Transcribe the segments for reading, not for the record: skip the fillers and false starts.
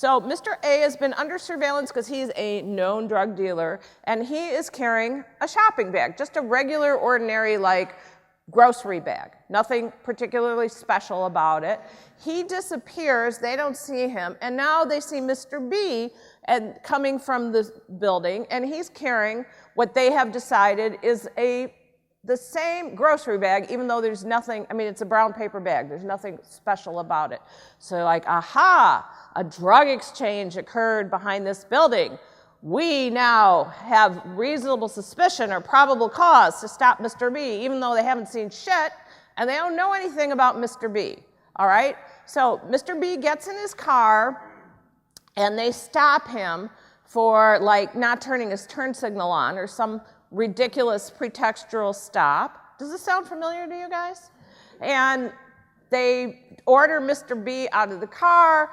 So Mr. A has been under surveillance because he's a known drug dealer, and he is carrying a shopping bag, just a regular, ordinary, like, grocery bag. Nothing particularly special about it. He disappears, they don't see him, and now they see Mr. B coming from the building, and he's carrying what they have decided is the same grocery bag, even though there's nothing, I mean, it's a brown paper bag. There's nothing special about it. So like, aha, a drug exchange occurred behind this building. We now have reasonable suspicion or probable cause to stop Mr. B, even though they haven't seen shit and they don't know anything about Mr. B, all right? So Mr. B gets in his car and they stop him for like not turning his turn signal on or some ridiculous pretextual stop. Does this sound familiar to you guys? And they order Mr. B out of the car,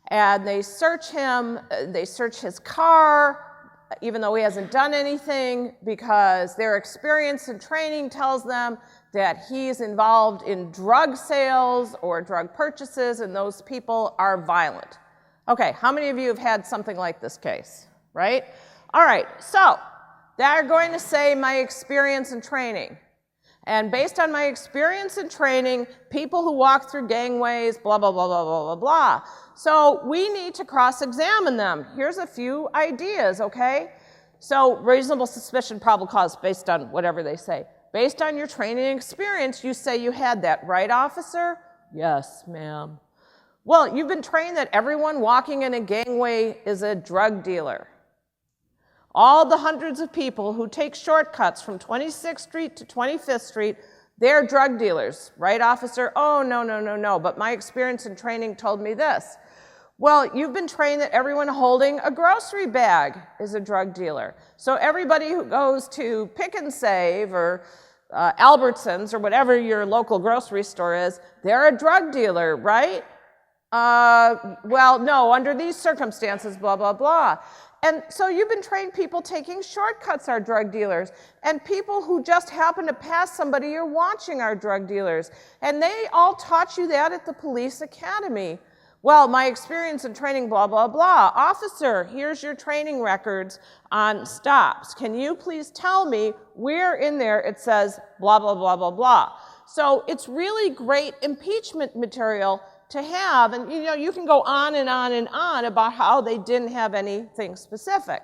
and they search him, they search his car, even though he hasn't done anything, because their experience and training tells them that he's involved in drug sales or drug purchases, and those people are violent. Okay, how many of you have had something like this case, right? All right, so they're going to say my experience and training. And based on my experience and training, people who walk through gangways, blah, blah, blah, blah, blah, blah, blah. So we need to cross-examine them. Here's a few ideas, okay? So reasonable suspicion, probable cause, based on whatever they say. Based on your training and experience, you say you had that, right, officer? Yes, ma'am. Well, you've been trained that everyone walking in a gangway is a drug dealer. All the hundreds of people who take shortcuts from 26th Street to 25th Street, they're drug dealers, right, officer? Oh, no, no, no, no, but my experience and training told me this. Well, you've been trained that everyone holding a grocery bag is a drug dealer. So everybody who goes to Pick and Save or Albertsons or whatever your local grocery store is, they're a drug dealer, right? Well, no, under these circumstances, blah, blah, blah. And so you've been trained people taking shortcuts are drug dealers, and people who just happen to pass somebody you're watching are drug dealers. And they all taught you that at the police academy. Well, my experience and training, blah, blah, blah. Officer, here's your training records on stops. Can you please tell me where in there it says blah, blah, blah, blah, blah. So it's really great impeachment material to have, and you know, you can go on and on and on about how they didn't have anything specific.